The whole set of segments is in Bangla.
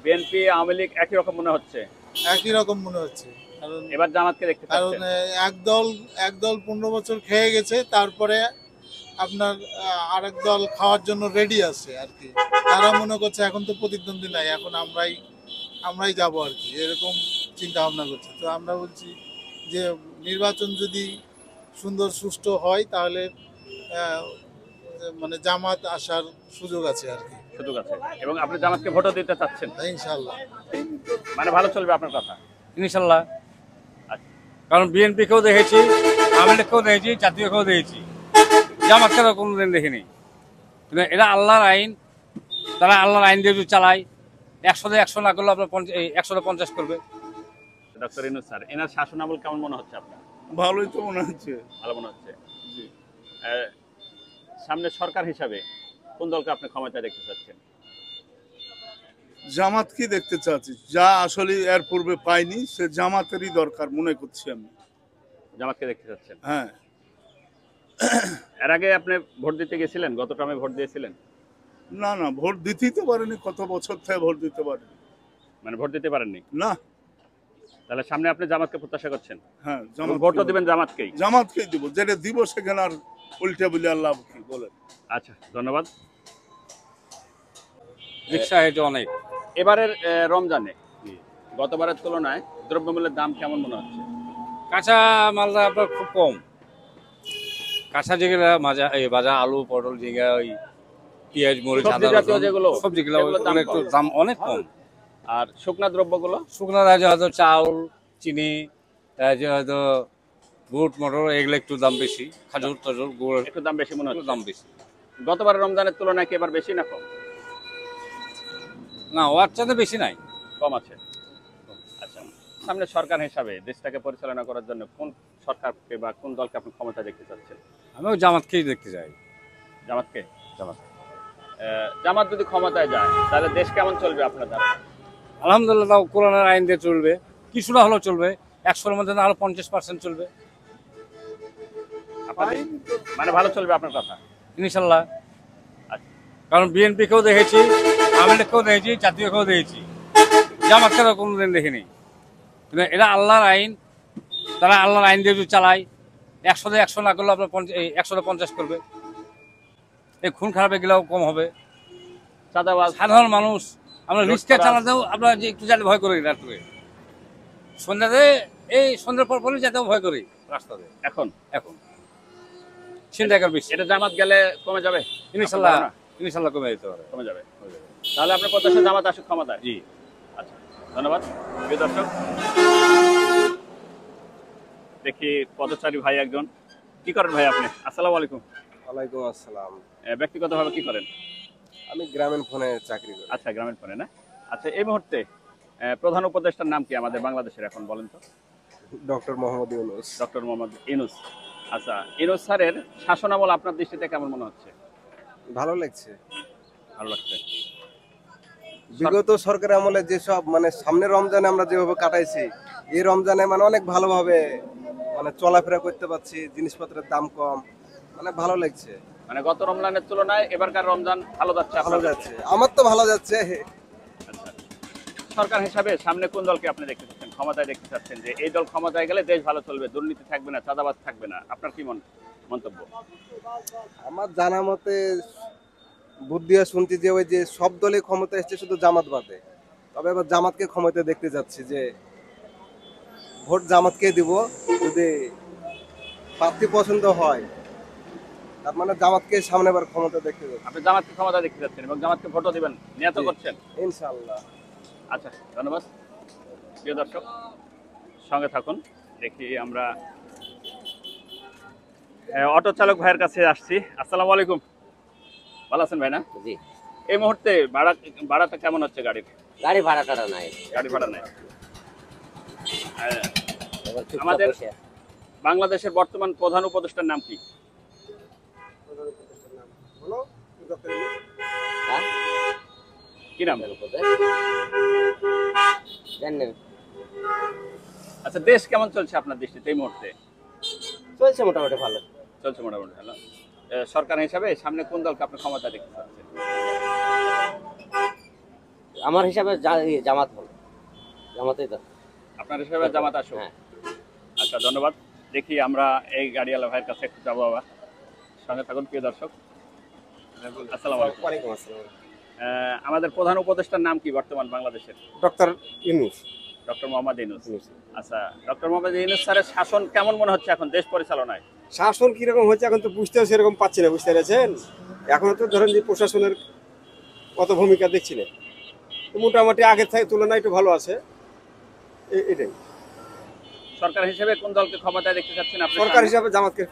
বিএনপি আওয়ামী লীগ একই রকম মনে হচ্ছে। একই রকম মনে হচ্ছে, কারণ এবার জামাতকে দেখতে কারণ পাচ্ছেন। এক দল 15 বছর খেয়ে গেছে, তারপরে আপনার আরেক দল খাওয়ার জন্য রেডি আছে আর কি। তারা মনে করছে এখন তো প্রতিদ্বন্দ্বী নাই, এখন আমরাই যাব আর কি, এরকম চিন্তা ভাবনা করছে। তো আমরা বলছি যে নির্বাচন যদি সুন্দর সুষ্ঠু হয় তাহলে মানে জামাত আসার সুযোগ আছে আর কি। সুযোগ আছে এবং আপনি জামাতকে ভোটও দিতে চাচ্ছেন ইনশাআল্লাহ। মানে ভালো চলবে আপনার কথা? ইনশাল্লাহ। কারণ বিএনপি কেও দেখেছি, আওয়ামী লীগকেও দেখেছি, জাতীয়কেও দেখেছি, জামাতকে কোনোদিন দেখিনি। কিন্তু এরা আল্লাহর আইন, তারা আল্লাহর আইন দিয়ে যদি চালায়, 100-তে 100 না করলে আপনার 100-তে 50 করবে। ডক্টর ইউনূস স্যার, এনার শাসনামল কেমন মনে হচ্ছে আপনার? ভালোই তো মনে হচ্ছে। ভালো মনে হচ্ছে। সামনে সরকার হিসাবে কোন দলকে আপনি ক্ষমতায় দেখতে চাচ্ছেন? জামাতকে দেখতে চাচ্ছি, যা আসলে এর পূর্বে পাইনি, সে জামাতেরই দরকার মনে করছি আমি। জামাতকে দেখতে চাচ্ছেন? হ্যাঁ। এর আগে আপনি ভোট দিতে গেছিলেন? গত টার্মে ভোট দিয়েছিলেন? না না, ভোট দিতেই তো পারেনি, কত বছর থেকে ভোট দিতে পারেনি। মানে ভোট দিতে পারেননি? না। তাহলে সামনে আপনি জামাতকে প্রত্যাশা করছেন? হ্যাঁ, ভোটও দিবেন জামাতকেই? জামাতকেই দিব, যেটা দিব সেখানে আর উল্টে বলে আল্লাহ কি বলেন। আচ্ছা, ধন্যবাদ। রিক্সা হয়েছে অনেক। এবারের রমজানে গতবারের তুলনায় দ্রব্যমূল্যের দাম কেমন মনে হচ্ছে? কাঁচা মালটা আপনার খুব কম। কাঁচা যেগুলো বাজার আলু, পটল, ঝিঙ্গা, ওই পেঁয়াজ, মরিচ, আদা, যেগুলো সবজিগুলো একটু দাম অনেক কম। আর শুকনা দ্রব্যগুলো? শুকনা রাজ্যে হয়তো চাউল, চিনি, হয়তো বুট, মটর, এগুলো একটু দাম বেশি। খাজুর টাজুর, গুড় একটু দাম বেশি মনে হচ্ছে। দাম বেশি। গতবারের রমজানের তুলনায় কি এবার বেশি না কম? না, ওর চাইতে বেশি নাই, কম আছে। আচ্ছা, সামনে সরকার হিসাবে দেশটাকে পরিচালনা করার জন্য কোন সরকারকে বা কোন দলকে আপনি ক্ষমতা দেখতে চাচ্ছেন? আমিও জামাতকেই দেখতে চাই। জামাতকে? জামাত। জামাত যদি ক্ষমতায় যায় তাহলে দেশ কেমন চলবে আপনার দ্বারা? আলহামদুলিল্লাহ, তাও কোরআনের আইন দিয়ে চলবে, কিছুটা হলেও চলবে, 100-এর মধ্যে না হলে 50% চলবে। মানে ভালো চলবে আপনার কথা? ইনশাল্লাহ। কারণ বিএনপি কেও দেখেছি, আওয়ামী লীগকেও দেখেছি, জাতীয়কেও দেখেছি, জামাতকে কোনোদিন দেখিনি। কিন্তু এরা আল্লাহর আইন, তারা আল্লাহর আইন দিয়ে যদি চালায়, 100-তে 100 না করলে আপনার 100-তে 50 করবে। এই খুন খারাপ এগুলাও কম হবে। সাধারণ মানুষ আমরা রিক্সা চালাতেও আমরা যে একটু জানি ভয় করি রাত্রে, সন্ধ্যাতে এই সন্ধ্যার পর পরই যেতেও ভয় করি রাস্তাতে। এখন চিন্তা বেশি। এটা জামাত গেলে কমে যাবে? ইনশাল্লাহ, ইনশাল্লাহ কমে যেতে পারে। কমে যাবে। তাহলে আপনার প্রত্যাশা জামাত আসুক ক্ষমতায়? জি। আচ্ছা, ধন্যবাদ। প্রিয় দর্শক, দেখি পদচারী ভাই একজন। কি করেন ভাই আপনি? আসসালামু আলাইকুম। ওয়ালাইকুম আসসালাম। ব্যক্তিগতভাবে কি করেন? আমি গ্রামীণ ফোনে চাকরি করি। আচ্ছা, গ্রামীণ ফোনে না? আচ্ছা, এই মুহূর্তে প্রধান উপদেষ্টার নাম কি আমাদের বাংলাদেশের এখন বলেন তো? ডক্টর মোহাম্মদ ইউনূস। ডক্টর মোহাম্মদ ইউনূস। আচ্ছা, ইউনূস স্যারের শাসনামল আপনার দৃষ্টিতে কেমন মনে হচ্ছে? ভালো লাগছে। ভালো লাগছে। বিগত সরকারের আমলে যেসব মানে সামনে রমজানে আমরা যেভাবে কাটাইছি, এই রমজানে মানে অনেক ভালোভাবে মানে চলাফেরা করতে পারছি, জিনিসপত্রের দাম কম, মানে ভালো লাগছে। মানে গত রমজানের তুলনায় এবারকার রমজান ভালো যাচ্ছে? ভালো যাচ্ছে, আমার তো ভালো যাচ্ছে। আচ্ছা, সরকার হিসাবে সামনে কোন দলকে আপনি দেখতে চাচ্ছেন, ক্ষমতায় দেখতে চাচ্ছেন যে এই দল ক্ষমতায় গেলে দেশ ভালো চলবে, দুর্নীতি থাকবে না, চাঁদাবাজ থাকবে না? আপনার কি মন্তব্য? আমার জানা মতে বুদ্ধি শুনছি যে ওই যে সব দলে ক্ষমতা এসছে, শুধু জামাত বাদে। তবে এবার জামাতকে ক্ষমতায় দেখতে যাচ্ছি, যে ভোট জামাতকে দিব, যদি প্রার্থী পছন্দ হয় তার মানে জামাতকে সামনে বার ক্ষমতা দেখতে যাচ্ছি। আপনি জামাতকে ক্ষমতা দেখতে যাচ্ছেন এবং জামাতকে ভোটও দিবেন, নিয়ত করছেন? ইনশাআল্লাহ। আচ্ছা, ধন্যবাদ। প্রিয় দর্শক, সঙ্গে থাকুন। দেখি আমরা অটো চালক ভাইয়ের কাছে আসছি। আসসালামু আলাইকুম। ভালো আছেন ভাই? না জি। এই মুহূর্তে ভাড়াটা কেমন হচ্ছে গাড়ির? গাড়ি ভাড়াটা নাই। গাড়ি ভাড়া নাই। আমাদের বাংলাদেশের বর্তমান প্রধান উপদেষ্টার নাম কি? কি নাম? আচ্ছা, দেশ কেমন চলছে আপনার দৃষ্টিতে এই মুহূর্তে? চলছে মোটামুটি ভালো। চলছে মোটামুটি ভালো। সরকার হিসাবে সামনে কোন দলকে আপনি ক্ষমতা দেখতে চাচ্ছেন? আমার হিসাবে জামাত হল, জামাতেই দরকার। আপনার হিসেবে জামাত আসুক। হ্যাঁ। আচ্ছা, ধন্যবাদ। দেখি আমরা এই গাড়িওয়ালা ভাইয়ের কাছে একটু যাবো আবার। সঙ্গে থাকুন প্রিয় দর্শক। আসসালামু আলাইকুম। ওয়ালাইকুম আসসালাম। আমাদের প্রধান উপদেষ্টার নাম কি বর্তমান বাংলাদেশের? ডক্টর ইউনূস। ডক্টর মোহাম্মদ ইউনূস। আচ্ছা, ডক্টর মোহাম্মদ ইউনূস স্যারের শাসন কেমন মনে হচ্ছে এখন দেশ পরিচালনায়? শাসন কিরকম হচ্ছে এখন তো বুঝতেও সেরকম পাচ্ছি না, বুঝতে পেরেছেন? এখনো তো ধরেন যে প্রশাসনের কত ভূমিকা দেখছি না, তো মোটামুটি আগের থেকে তুলনায় একটু ভালো আছে, এটাই। সরকার হিসেবে কোন দলকে ক্ষমতায় দেখতে চাচ্ছেন আপনি? সরকার হিসাবে জামাতকে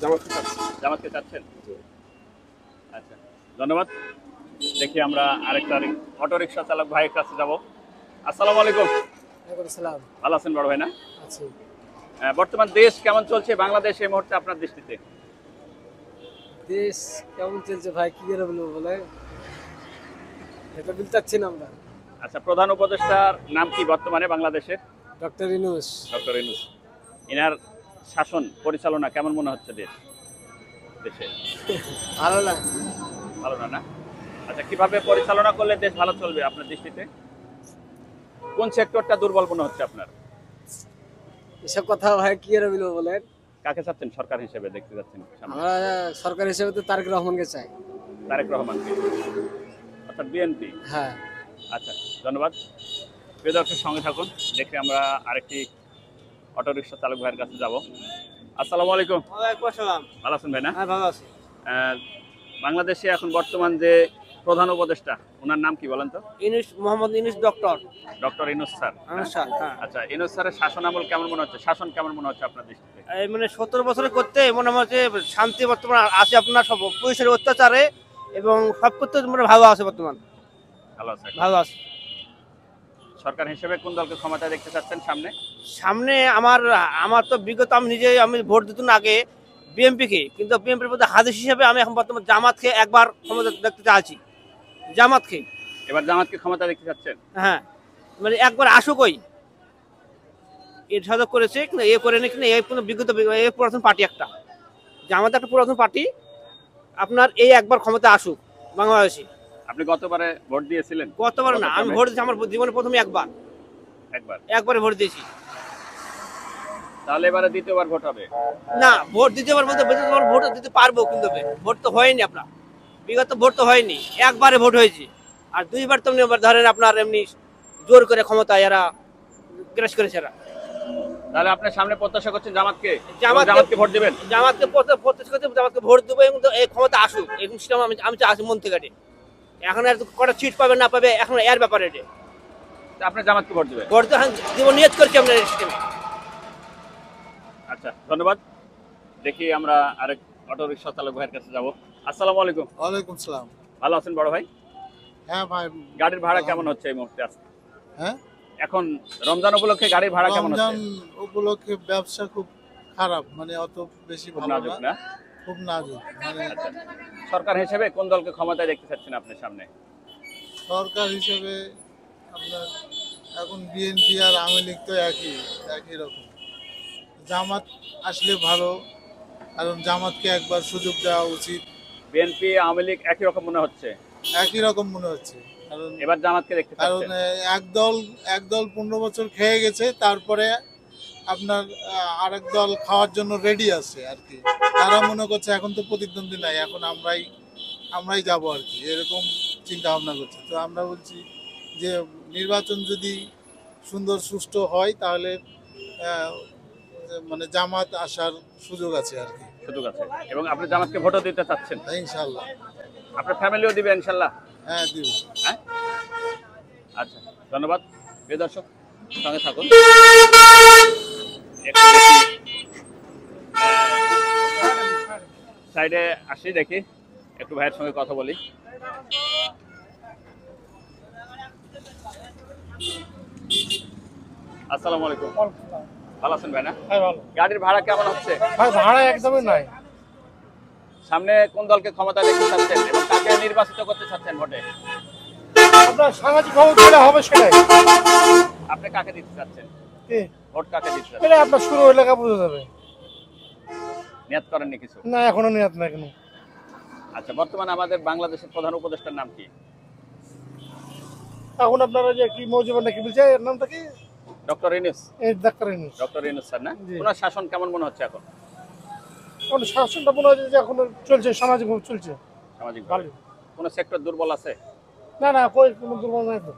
চাচ্ছি। জামাতকে চাচ্ছেন? আচ্ছা, ধন্যবাদ। দেখি আমরা আরেকটা অটো রিক্সা চালক ভাইয়ের কাছে যাব। আসসালামু আলাইকুম। ভালো আছেন বড় ভাই? না, বর্তমান দেশ কেমন চলছে বাংলাদেশ এই মুহূর্তে আপনার দৃষ্টিতে? দেশ কেমন চলছে ভাই, কি করে বলবো বলে, এটা বলতে চাচ্ছি না আমরা। আচ্ছা, প্রধান উপদেষ্টার নাম কি বর্তমানে বাংলাদেশের? ডক্টর ইউনূস। ডক্টর ইউনূস। এনার শাসন পরিচালনা কেমন মনে হচ্ছে দেশে? ভালো না। ভালো না? না। আচ্ছা, কিভাবে পরিচালনা করলে দেশ ভালো চলবে আপনার দৃষ্টিতে? কোন সেক্টরটা দুর্বল মনে হচ্ছে আপনার? এসব কথা ভাই কি করে বলবো বলেন। কাকে চাচ্ছেন সরকার হিসেবে দেখতে যাচ্ছেন সামনে? আমরা সরকার হিসেবে তো তারেক রহমানকে চাই। তারেক রহমানকে, অর্থাৎ বিএনপি। হ্যাঁ। আচ্ছা, ধন্যবাদ। প্রিয় দর্শক, সঙ্গে থাকুন। দেখে আমরা আরেকটি অটো রিক্সা চালক ভাইয়ের কাছে যাব। আসসালামু আলাইকুম। ওয়ালাইকুম আসসালাম। ভালো আছেন ভাই? না, হ্যাঁ ভালো আছি। বাংলাদেশে এখন বর্তমান যে প্রধান উপদেষ্টা, ওনার নাম কি বলেন তো? Yunus, Mohammad Yunus doctor. Doctor Yunus sir. হ্যাঁ। আচ্ছা, ইউনূস স্যারের শাসন আমল কেমন মনে হচ্ছে? শাসন কেমন মনে হচ্ছে আপনার দৃষ্টিতে? এই মানে 17 বছরে করতে মনে হচ্ছে শান্তি বর্তমান আছে আপনার, সব পুলিশের অত্যাচারে এবং সব করতে মানে ভালো আছে বর্তমান। ভালো আছে। ভালো আছে। সরকার হিসেবে কোন দলকে ক্ষমতায় দেখতে চাচ্ছেন সামনে? সামনে আমার তো বিগত আমি ভোট দিতাম আগে বিএনপিকে, কিন্তু বিএনপির মধ্যে হাদিস হিসেবে আমি এখন বর্তমান জামাতকে একবার ক্ষমতা দেখতে চাচ্ছি। জামাতকে এবার জামাতকে ক্ষমতা দেখতে চাচ্ছেন? হ্যাঁ, মানে একবার আসুক। ওই এর সাথে করেছে কিনা এ করে নি কিনা, এই কোনো বিগত এই পুরাতন পার্টি একটা, জামাত একটা পুরাতন পার্টি, আপনার এই একবার ক্ষমতা আসুক বাংলাদেশে। আপনি গতবারে ভোট দিয়েছিলেন? গতবার না, আমি ভোট দিয়েছি আমার জীবনে প্রথমে একবারে ভোট দিয়েছি। তাহলে এবারে দ্বিতীয়বার ভোট হবে? না, ভোট দ্বিতীয়বার বলতে ভোট দিতে পারবো, কিন্তু ভোট তো হয়নি আপনার, বিগত ভোট তো হয়নি, একবারে ভোট হয়েছে। আর দুইবার তো ধরেন আপনার এমনি জোর করে ক্ষমতা এরা গ্রাস করেছে এরা। তাহলে আপনি সামনে প্রত্যাশা করছেন জামাতকে জামাতকে ভোট দিবেন? জামাতকে ভোট দেবো এবং এই ক্ষমতা আসুক, এরকম সিস্টেম আমি চাচ্ছি মন থেকে। এখন আর কটা সিট পাবে না পাবে এখন এর ব্যাপারে আপনি জামাতকে ভোট দিবেন? ভোট দেবো নিয়ত করছি আমরা এই সিস্টেমে। আচ্ছা, ধন্যবাদ। দেখি আমরা আরেক অটো রিক্সা চালক ভাইয়ের কাছে যাব। আসসালামু আলাইকুম। ওয়ালাইকুম সালাম। ভালো আছেন বড় ভাই? হ্যাঁ ভাই। গাড়ির ভাড়া কেমন হচ্ছে এই মুহূর্তে? হ্যাঁ, এখন রমজান উপলক্ষে গাড়ির ভাড়া কেমন হচ্ছে? রমজান উপলক্ষে ব্যবসা খুব খারাপ, মানে অত বেশি ভালো নাজুক না, না? খুব নাজুক। মানে আচ্ছা, সরকার হিসেবে কোন দলকে ক্ষমতায় দেখতে চাচ্ছেন আপনি সামনে? সরকার হিসেবে আপনার এখন বিএনপি আর আওয়ামী লীগ তো একই রকম। জামাত আসলে ভালো, কারণ জামাতকে একবার সুযোগ দেওয়া উচিত। বিএনপি আওয়ামী লীগ একই রকম মনে হচ্ছে? একই রকম মনে হচ্ছে, কারণ এবার জামাতকে দেখতে কারণ চাচ্ছেন? এক দল 15 বছর খেয়ে গেছে, তারপরে আপনার আরেক দল খাওয়ার জন্য রেডি আছে আর কি। তারা মনে করছে এখন তো প্রতিদ্বন্দ্বী নাই, এখন আমরাই যাব আর কি, এরকম চিন্তা ভাবনা করছে। তো আমরা বলছি যে নির্বাচন যদি সুন্দর সুষ্ঠু হয় তাহলে মানে জামাত আসার সুযোগ আছে আর কি। সুযোগ আছে, এবং আপনি জামাতকে ভোটও দিতে চাচ্ছেন? ইনশাল্লাহ। আপনার ফ্যামিলিও দিবে ইনশাল্লাহ? হ্যাঁ, দিব। হ্যাঁ, আচ্ছা, ধন্যবাদ। প্রিয় দর্শক, সঙ্গে থাকুন। একটু দেখি সাইডে আসি, দেখি একটু ভাইয়ের সঙ্গে কথা বলি। আসসালামু আলাইকুম। ভালো আছেন ভাই? না, গাড়ির ভাড়া কেমন হচ্ছে? ভাড়া একদমই নাই। সামনে কোন দলকে ক্ষমতা দেখতে চাচ্ছেন এবং কাকে নির্বাচিত করতে চাচ্ছেন ভোটে? আপনার সামাজিক ভাবে যেটা হবে সেটাই। আপনি কাকে দিতে চাচ্ছেন? ভোট কাকে দিতে চাচ্ছেন? এটা আপনার শুরু হলে বোঝা যাবে। নিয়ত করেননি কিছু? না, এখনো নিয়ত নাই কেন। আচ্ছা, বর্তমানে আমাদের বাংলাদেশের প্রধান উপদেষ্টার নাম কি? এখন আপনারা যে কি মৌজুমান নাকি বলছে এর নামটা কি ডক্টর ইউনূস, এই doctor Yunus. Doctor Yunus sir না? জি। ওনার শাসন কেমন মনে হচ্ছে এখন এখন শাসনটা মনে হয় যে এখন চলছে, সামাজিকভাবে চলছে সামাজিক ভালো। কোন সেক্টর দুর্বল আছে? না না, কই কোনো দুর্বল নাই তো,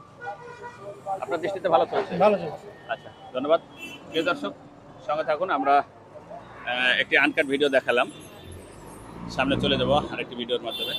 আপনার দৃষ্টিতে ভালো চলছে? ভালো চলছে। আচ্ছা, ধন্যবাদ। প্রিয় দর্শক, সঙ্গে থাকুন। আমরা একটি আনকাট ভিডিও দেখালাম, সামনে চলে যাব আরেকটি ভিডিওর মাধ্যমে।